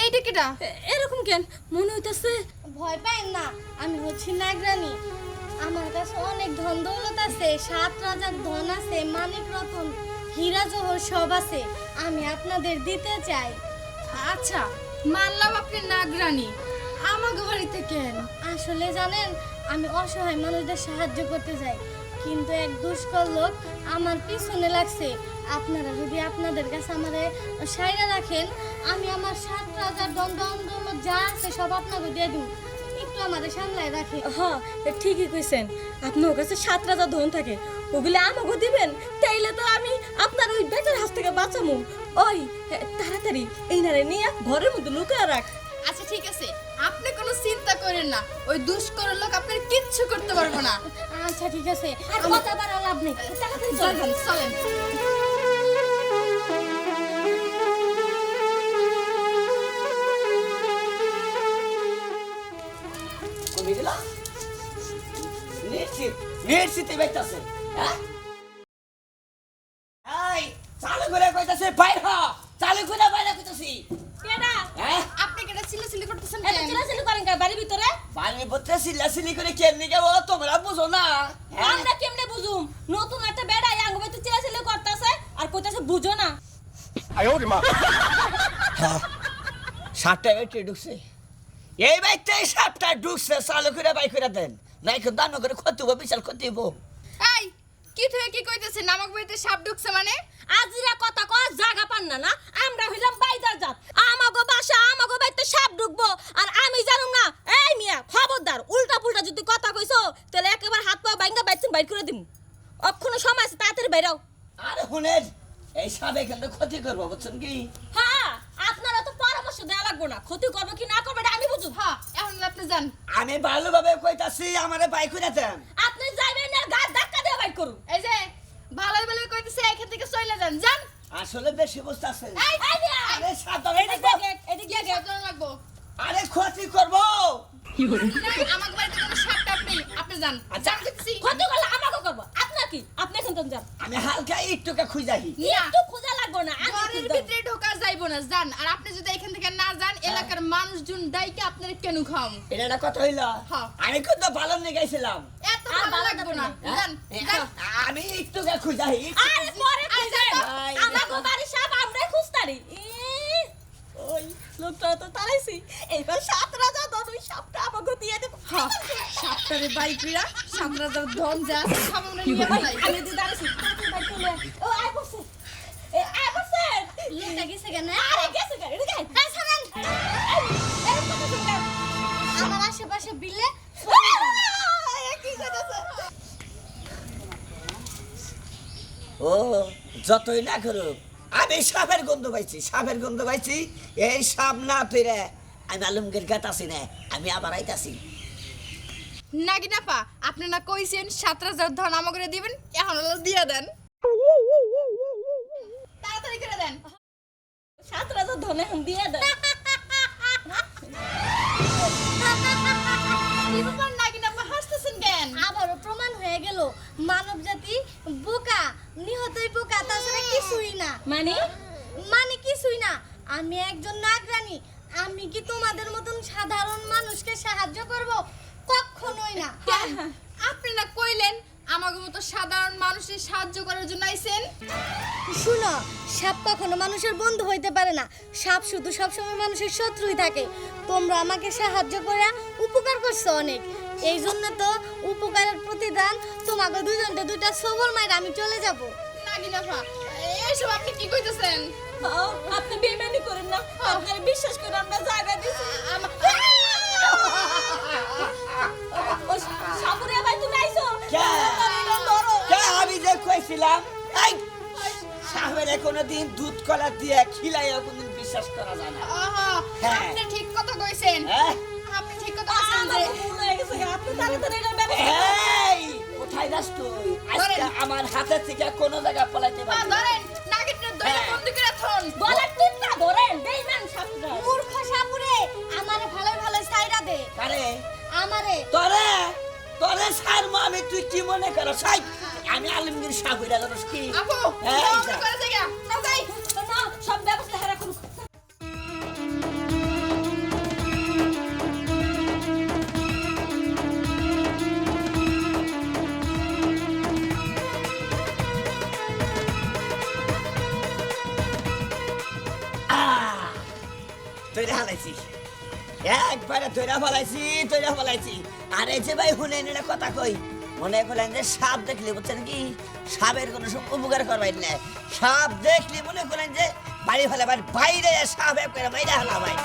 এইটা কেডা? এরকম কেন মনে হইতাছে? ভয় পাইন না, আমি হচ্ছি নাগরানী। আমার কাছে অনেক ধন দৌলত আছে, 7 রাজার ধন আছে, মানিক রতন হীরা জহর সব আছে। আমি আপনাদের দিতে চাই। আচ্ছা, মানলাম আপনি নাগরানী, আমাকে বাড়িতে কেন? আসলে জানেন, আমি অসহায় মানুষদের সাহায্য করতে চাই, কিন্তু এক দুষ্কর লোক আমার পিছনে লাগছে। আপনারা যদি আপনাদের কাছে আমারে সাইরা রাখেন, আমি আমার 7 রাজার ধন দৌলত যা আছে সব আপনাকে দিয়ে দিব। একটু আমাদের সামলায় রাখে। হ্যাঁ, ঠিকই কইছেন। আপনার কাছে 7 রাজা ধন থাকে, ওগুলো আমাকে দিবেন, তাইলে তো আমি আপনার ওই বেটার হাত থেকে বাঁচামু। ওই তাড়াতাড়ি এই নারে নিয়ে ঘরের মধ্যে লুকিয়ে রাখ। আচ্ছা ঠিক আছে, আপনি কোনো চিন্তা করেন না, ওই দুষ্কর লোক আপনার কিচ্ছু করতে পারবো না। আচ্ছা ঠিক আছে, আর কথা বাড়া লাভ নেই, তাড়াতাড়ি চলেন চলেন। কবি দিলা নিশ্চিত নিশ্চিত বাইতাছে। হ্যাঁ এই চালু করে কইতাছে বাইর হ, চালু করে বাইরে কইতাছি। কেডা? হ্যাঁ আপনি কেডা চিল্লাচিল্লি করতেছেন এত কেন? চিল্লাচিল্লি করেন কেন বাড়ির ভিতরে? বাড়ির ভিতরে সিল্লাসিলি করে কেমনি গেও তোমরা বুঝো না? হ্যাঁ আমরা কেমনে বুঝুম? নতুন একটা বেড়া আঙ্গ বাইতে চিল্লাচিল্লি করতেছে আর কইতাছে বুঝো না। সাতটা বেটে ঢুকছে, এই বাইতে সাতটা ঢুকছে, চালু করে বাই করে দেন, নাই কিন্তু দান করে ক্ষতি হবো, বিশাল ক্ষতি হবো। এই কি থেকে কি কইতেছেন? আমাকে বাড়িতে সাপ ঢুকছে মানে? আজিরা কথা কয় জায়গা পান না না? আমরা হইলাম বাইদার জাত, আমাগো বাসা আমাগো বাইতে সাপ ঢুকবো আর আমি জানুম না? এই মিয়া খবরদার, উল্টা পুল্টা যদি কথা কইছো তাহলে একেবারে হাত পা বাইঙ্গা বাইতেন বাইর করে দিমু। অক্ষণ সময় আছে, তাড়াতাড়ি বাইরাও। আরে শুনেন, এই সাবে কিন্তু ক্ষতি করবো, বুঝছেন কি? হ্যাঁ, আপনারা তো পরামর্শ দেওয়া লাগবো না, ক্ষতি করবে কি না করবে এটা আমি বুঝুম। হ্যাঁ, এখন আপনি যান। আমি ভালোভাবে কইতাছি, আমারে বাই করে দেন। আপনি যাইবেন না, গা ধাক্কা দিয়ে বাইর করুন। এই যে ভালোই ভালোই কইতেছে, এখান থেকে চলে যান, যান। আসলে বেশি বুঝতে আছে। এই মিয়া, আরে সাবধান, এদিকে আগে, এদিকে আগে। সাবধান লাগবো। আরে ক্ষতি করবো। না, আমাকে বাড়িতে কোনো সাপ টাপ নেই, আপনি যান। আচ্ছা। যান দেখছি। ক্ষতি করলে আমাকে করবো, আপনার কি? আপনি এখন তো যান। আমি হালকা একটুকে খুঁজাহি। একটু খোঁজা লাগবো না, আমি ঘরের খুঁজবো। ভিতরে ঢোকা যাইবো না, যান। আর আপনি যদি এখান থেকে না যান, এলাকার মানুষজন ডাইকে আপনার কেন খাম? এটা একটা কথা হইল। হ্যাঁ। আমি কিন্তু ভালো নিয়ে গেছিলাম। এত আর ভালো ভালো লাগবো না, লাগবে না। যান, যান। আমি একটুকে খুঁজাহি। আরে পরে আচ্ছা, খুঁজবেন। ভাই, আমাকে বাড়ির সাপ আমরাই খুঁজতারি। ওই লোকটা তো তাড়াইছি, এবার 7 রাজা ধন ওই সাপটা আমাকে দিয়ে দেবো। হ্যাঁ, সাপটারে বাইকরা, সাপরা যার ধন যা আছে, সব আমরা নিয়ে ফেলাই। আমি দিয়ে দাঁড়াইছি, তাড়াতাড়ি বাইর করে লও। ও আয় পড়ছে, আয় পড়ছে। লোকটা গেছে কেন? আরে গেছে গাড়ি, এদিকে আয়। এই শোনেন, এই কথা শুনলাম। আমার আশেপাশে বিলে কি কইতাছে? ও যতই না করুক, আমি সাপের গন্ধ পাইছি, সাপের গন্ধ পাইছি। এই সাপ না ফিরে আমি আলমগীর গাতাছি না, আমি আবার আইতাছি। নাগিনাপা, আপনি না কইছেন 7 রাজার ধন আমাকে দিবেন, এখন হলো দিয়ে দেন। তাড়াতাড়ি করে দেন। 7 রাজা ধন এখন দিয়ে দেন। কি ব্যাপার নাগিনাপা, হাসতেছেন কেন? আবারও প্রমাণ হয়ে গেল মানব জাতি বোকা, নিহতই বোকা, তাছাড়া কিছুই না। মানে কিছুই না। আমি একজন নাগরানী, আমি কি তোমাদের মতন সাধারণ মানুষকে সাহায্য করব? কখনোই না। আপনি না কইলেন আমাকে মতো সাধারণ মানুষের সাহায্য করার জন্য আইছেন? শুনো, সাপ কখনো মানুষের বন্ধু হইতে পারে না, সাপ শুধু সবসময় মানুষের শত্রুই থাকে। তোমরা আমাকে সাহায্য করে উপকার করছো অনেক, এই জন্য তো উপকারের প্রতিদান তোমাকে দুজনকে 2টা সবল মাইর আমি চলে যাব। নাগিনাপা, এইসব আপনি কি কইতেছেন? আপনি বেইমানি করেন না, আপনার বিশ্বাস করে আমরা জায়গা দিছি। সাপুরে ভাই তুমি আইছো? কে? কে আমি যে কইছিলাম, এই সাহেবের কোনোদিন দুধ কলা দিয়ে খিলাইয়া কোনদিন বিশ্বাস করা যায় না। আহা, হ্যাঁ। আপনি ঠিক কথা কইছেন। হ্যাঁ? আপনি ঠিক কথা কইছেন যে আমার ভুল হয়ে গেছে, আপনি তাড়াতাড়ি এটার ব্যবস্থা এই কোথায় যাস তুই? আজকে আমার হাতে থেকে কোনো জায়গা পলাইতে পারবি না। ধরেন নাগিনের দইটা হ্যাঁ। বন্ধ করে থন। গলার টিপটা ধরেন, বেইমান সাপুরা। মূর্খ সাপুরে, আমারে ভালো ভালো সাইরা দে। আরে আমারে তোরে তোরে সার আমি, তুই কি মনে করো সাই? আমি আলমগীর সাহেবের জানোস কি? আপু, এই বন্ধ যা। করে জায়গা। না যাই। না, সব ব্যবস্থা হারা করুক। তৈরি হালাইছি একবারে তৈরি ফলাইছি আর এই যে ভাই শুনে নিলে কথা কই মনে করলেন যে সাপ দেখলে বুঝছেন কি সাপের কোনো উপকার করবেন না সাপ দেখলে মনে করেন যে বাড়ি ফেলে বাইরে সাপ এক করে বাইরে হালা ভাই